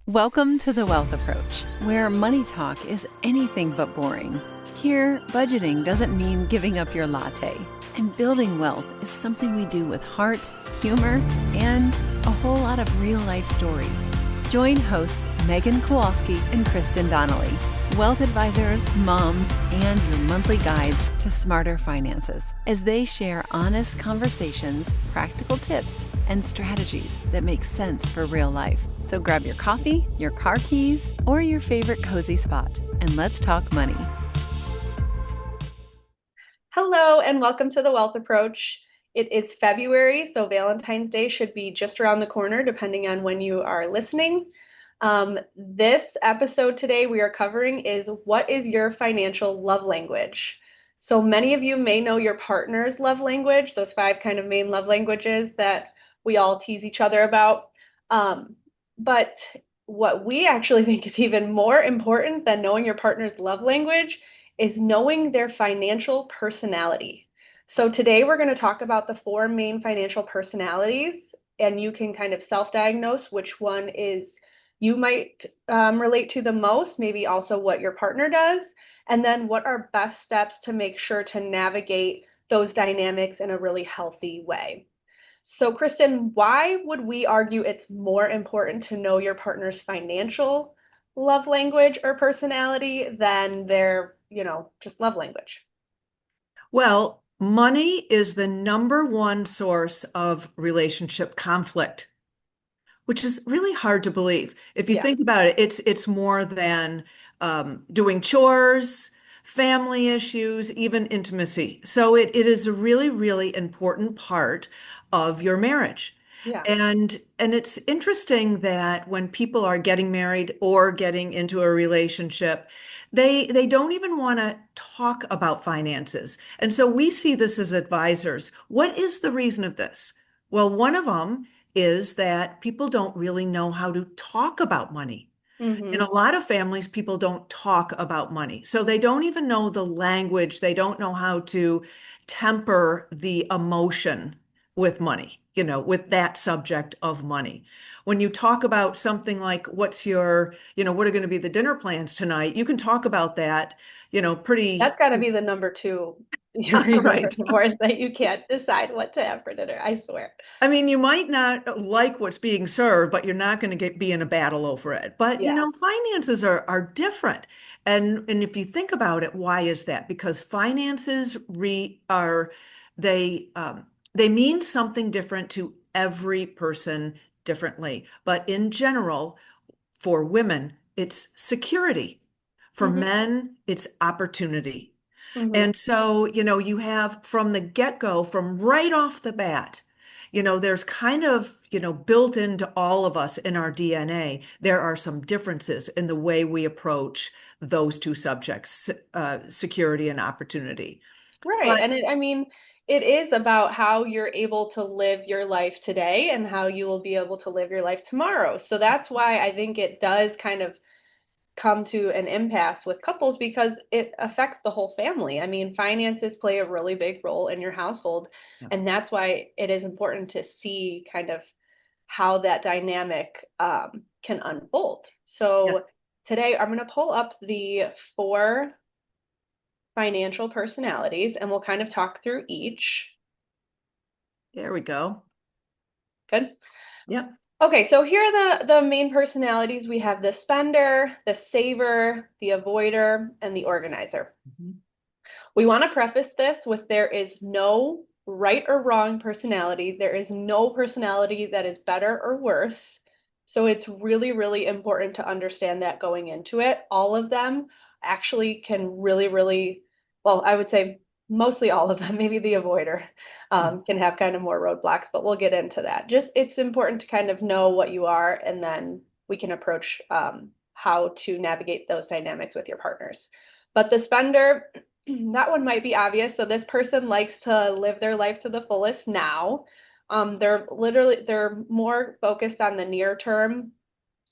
Welcome to The Wealth Approach, where money talk is anything but boring. Here, budgeting doesn't mean giving up your latte, and building wealth is something we do with heart, humor, and a whole lot of real-life stories. Join hosts Megan Kowalski and Kristin Donnelly, wealth advisors, moms, and your monthly guides to smarter finances, as they share honest conversations, practical tips, and strategies that make sense for real life. So grab your coffee, your car keys, or your favorite cozy spot, and let's talk money. Hello, and welcome to the Wealth Approach. It is February, so Valentine's Day should be just around the corner, depending on when you are listening. This episode today we are covering is what is your financial love language? So many of you may know your partner's love language, those 5 kind of main love languages that we all tease each other about. But what we actually think is even more important than knowing your partner's love language is knowing their financial personality. So today we're going to talk about the 4 main financial personalities, and you can kind of self-diagnose which one is you might relate to the most, maybe also what your partner does, and then what are best steps to make sure to navigate those dynamics in a really healthy way. So, Kristin, why would we argue it's more important to know your partner's financial love language or personality than their, just love language? Well, money is the number one source of relationship conflict, which is really hard to believe. If you Yeah. think about it, it's more than doing chores, family issues, even intimacy. So it is a really, really important part of your marriage. Yeah. And it's interesting that when people are getting married or getting into a relationship, they don't even want to talk about finances. And so we see this as advisors. What is the reason of this? Well, one of them is that people don't really know how to talk about money. In Mm-hmm. a lot of families, people don't talk about money. So they don't even know the language. They don't know how to temper the emotion with money, with that subject of money. When you talk about something like what are going to be the dinner plans tonight, you can talk about that, That's pretty, got to be the number 2 reason for right. divorce, that you can't decide what to have for dinner, I swear. I mean, you might not like what's being served, but you're not going to be in a battle over it. But Yeah. finances are different. And if you think about it, why is that? Because finances re are they mean something different to every person differently. But in general, for women, it's security. For Mm-hmm. men, it's opportunity. Mm-hmm. And so, you have from the get-go, from right off the bat, there's kind of, built into all of us in our DNA, there are some differences in the way we approach those two subjects, security and opportunity. Right. But And I mean, it is about how you're able to live your life today and how you will be able to live your life tomorrow. So that's why I think it does kind of come to an impasse with couples, because it affects the whole family. I mean, finances play a really big role in your household, yeah, and that's why it is important to see kind of how that dynamic can unfold. yeah, So today I'm going to pull up the 4 financial personalities and we'll kind of talk through each. there we go. Good. Yep. Okay, so here are the main personalities. We have the spender, the saver, the avoider, and the organizer. Mhm. We want to preface this with there is no right or wrong personality. There is no personality that is better or worse. So it's really, really important to understand that going into it. All of them actually can really, really, well, I would say mostly all of them, maybe the avoider can have kind of more roadblocks, but we'll get into that. Just it's important to kind of know what you are, and then we can approach how to navigate those dynamics with your partners. But the spender, that one might be obvious. So this person likes to live their life to the fullest now. They're more focused on the near term,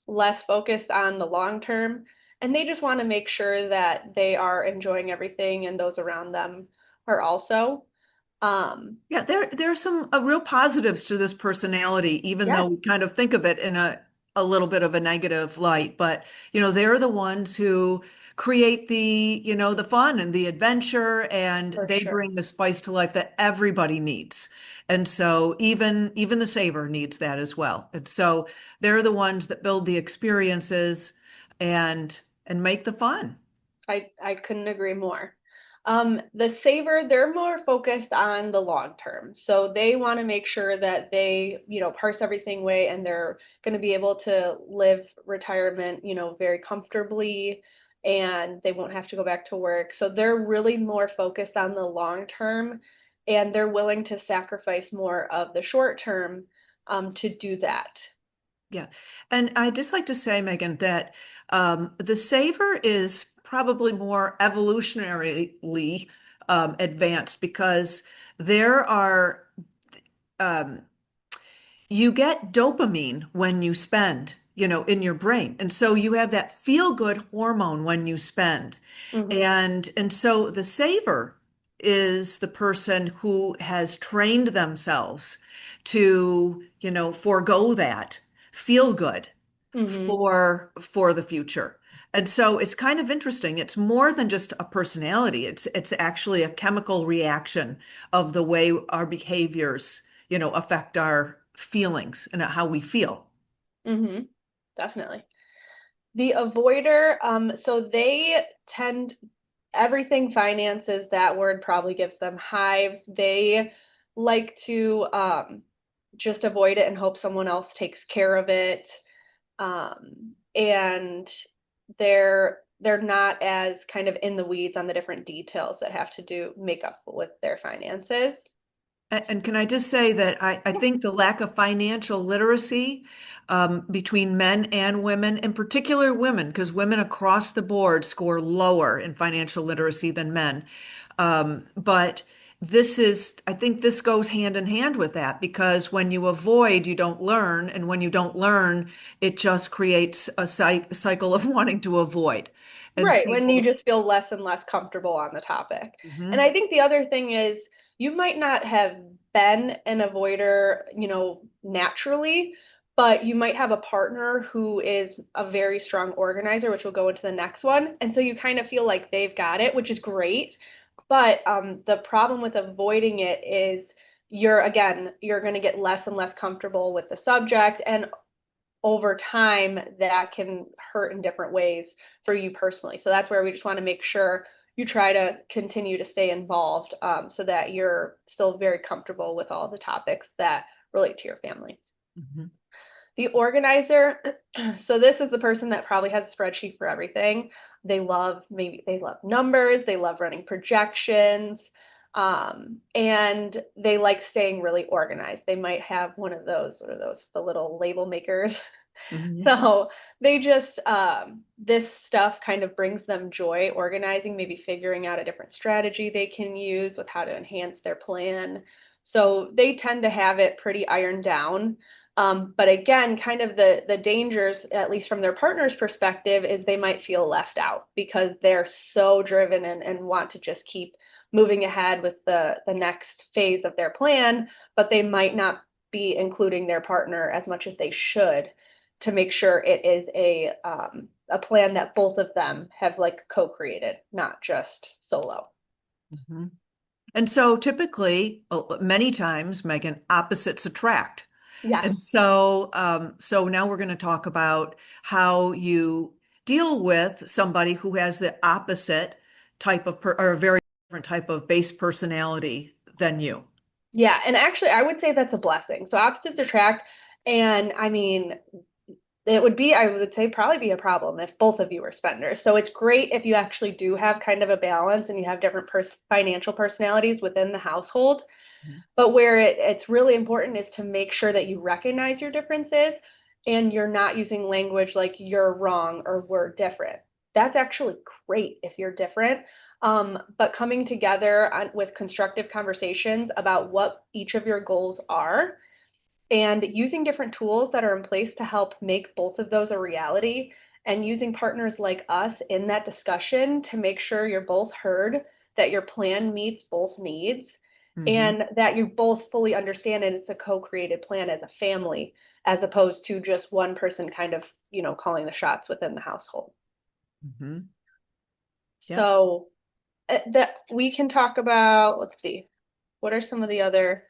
less focused on the long term, and they just want to make sure that they are enjoying everything and those around them are also. Yeah, there's some real positives to this personality, even Yes, though we kind of think of it in a a little bit of a negative light, but they're the ones who create the fun and the adventure, and For they sure. bring the spice to life that everybody needs. And so even the saver needs that as well. And so they're the ones that build the experiences and make the fun. I couldn't agree more. The saver, they're more focused on the long term. So they want to make sure that they, parse everything away and they're going to be able to live retirement, very comfortably and they won't have to go back to work. So they're really more focused on the long term and they're willing to sacrifice more of the short term to do that. Yeah. And I'd just like to say, Megan, that the saver is probably more evolutionarily advanced because there are, um, you get dopamine when you spend, in your brain. And so you have that feel-good hormone when you spend. Hmm. And so the saver is the person who has trained themselves to, forego that, feel good Hmm. for the future. And so it's kind of interesting. It's more than just a personality. It's actually a chemical reaction of the way our behaviors, affect our feelings and how we feel. Hmm. Definitely. The avoider, so they tend everything finances, that word probably gives them hives. They like to just avoid it and hope someone else takes care of it. And they're not as kind of in the weeds on the different details that have to do make up with their finances. And can I just say that I think the lack of financial literacy between men and women, in particular women, because women across the board score lower in financial literacy than men. But I think this goes hand in hand with that because when you avoid, you don't learn. And when you don't learn, it just creates a cycle of wanting to avoid. And Right, so, when you just feel less and less comfortable on the topic. And mhm, I think the other thing is you might not have been an avoider, naturally, but you might have a partner who is a very strong organizer, which will go into the next one. And so you kind of feel like they've got it, which is great. But the problem with avoiding it is you're going to get less and less comfortable with the subject. And over time that can hurt in different ways for you personally. So that's where we just want to make sure you try to continue to stay involved so that you're still very comfortable with all the topics that relate to your family. mhm. The organizer, so this is the person that probably has a spreadsheet for everything. They love numbers, they love running projections, and they like staying really organized. They might have one of those, what are those, the little label makers. Mhm. So they just, this stuff kind of brings them joy, organizing, maybe figuring out a different strategy they can use with how to enhance their plan. So they tend to have it pretty ironed down. But again, kind of the dangers, at least from their partner's perspective, is they might feel left out because they're so driven and want to just keep moving ahead with the next phase of their plan, but they might not be including their partner as much as they should to make sure it is a plan that both of them have like co-created, not just solo. Mhm. And so typically, many times, Megan, opposites attract. Yes. And so now we're going to talk about how you deal with somebody who has the opposite type of or a very different type of base personality than you. Yeah, and actually I would say that's a blessing. So opposites attract, and I mean I would say probably be a problem if both of you are spenders. So it's great if you actually do have kind of a balance and you have different financial personalities within the household. Mhm. But where it's really important is to make sure that you recognize your differences and you're not using language like you're wrong or we're different. That's actually great if you're different. But coming together with constructive conversations about what each of your goals are and using different tools that are in place to help make both of those a reality and using partners like us in that discussion to make sure you're both heard, that your plan meets both needs, Hmm. and that you both fully understand and it's a co-created plan as a family, as opposed to just one person kind of, calling the shots within the household. Hmm. Yeah. So that we can talk about, let's see, what are some of the other.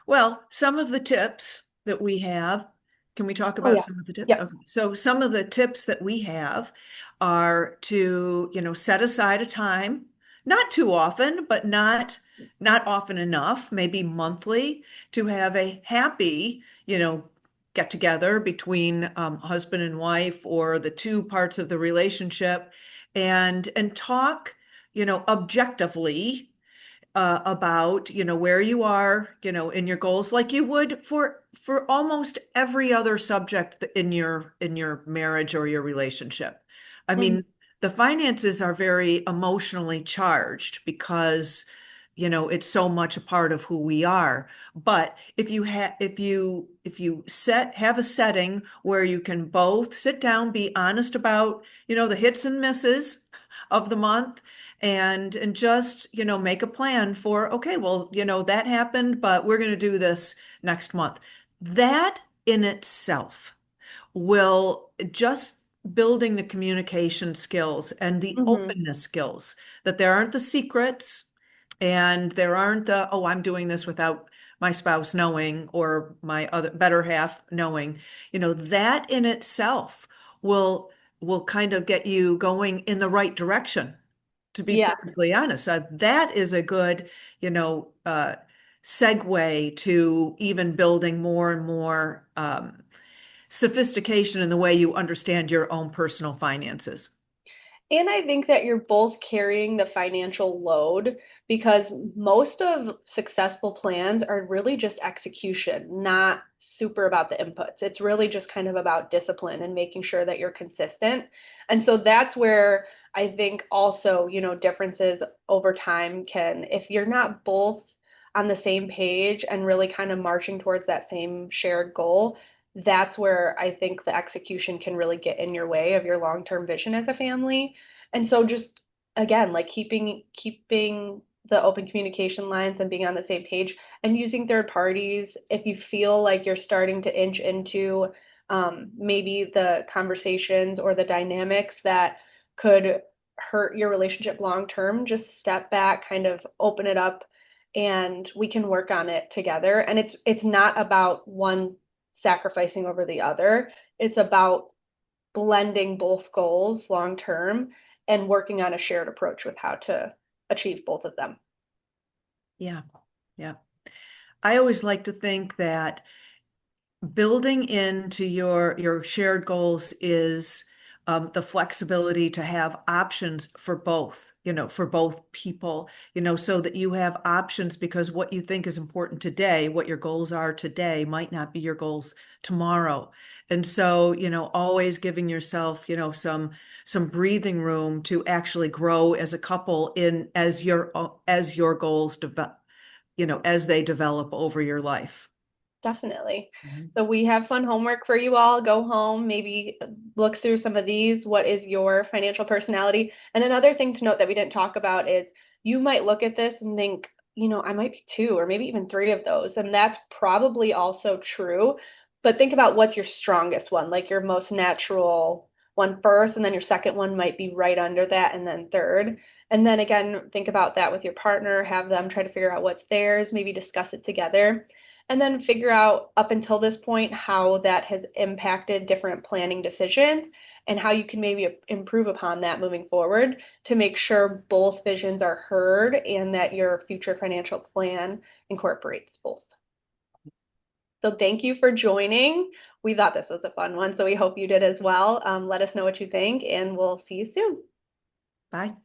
Well, some of the tips that we have, can we talk Oh about yeah. some of the tips? Yep. Okay. So some of the tips that we have are to, set aside a time, not too often, but not often enough, maybe monthly, to have a happy, get together between husband and wife or the two parts of the relationship and talk, objectively about where you are in your goals like you would for almost every other subject in your marriage or your relationship. I Mhm. mean, the finances are very emotionally charged because it's so much a part of who we are. But if you have a setting where you can both sit down, be honest about the hits and misses of the month, and just make a plan for, okay, well, that happened, but we're going to do this next month. That in itself will just building the communication skills and the Mhm. openness skills, that there aren't the secrets and there aren't the, oh, I'm doing this without my spouse knowing or my other better half knowing. That in itself will kind of get you going in the right direction, to be Yeah. perfectly honest. That is a good, segue to even building more and more sophistication in the way you understand your own personal finances. And I think that you're both carrying the financial load because most of successful plans are really just execution, not super about the inputs. It's really just kind of about discipline and making sure that you're consistent. And so that's where I think also, differences over time can, if you're not both on the same page and really kind of marching towards that same shared goal, that's where I think the execution can really get in your way of your long-term vision as a family. And so just again, like keeping the open communication lines and being on the same page and using third parties if you feel like you're starting to inch into maybe the conversations or the dynamics that could hurt your relationship long term, just step back, kind of open it up, and we can work on it together. And it's not about one sacrificing over the other. It's about blending both goals long term and working on a shared approach with how to achieve both of them. Yeah, yeah. I always like to think that building into your shared goals is the flexibility to have options for both people, so that you have options, because what you think is important today, what your goals are today, might not be your goals tomorrow. And so, always giving yourself, some breathing room to actually grow as a couple in as your goals develop, as they develop over your life. Definitely. Mhm. So we have fun homework for you all. Go home, maybe look through some of these. What is your financial personality? And another thing to note that we didn't talk about is you might look at this and think, I might be two or maybe even three of those. And that's probably also true. But think about what's your strongest one, like your most natural one first, and then your second one might be right under that, and then third. And then again, think about that with your partner, have them try to figure out what's theirs, maybe discuss it together and then figure out up until this point how that has impacted different planning decisions and how you can maybe improve upon that moving forward to make sure both visions are heard and that your future financial plan incorporates both. So thank you for joining. We thought this was a fun one, so we hope you did as well. Let us know what you think, and we'll see you soon. Bye.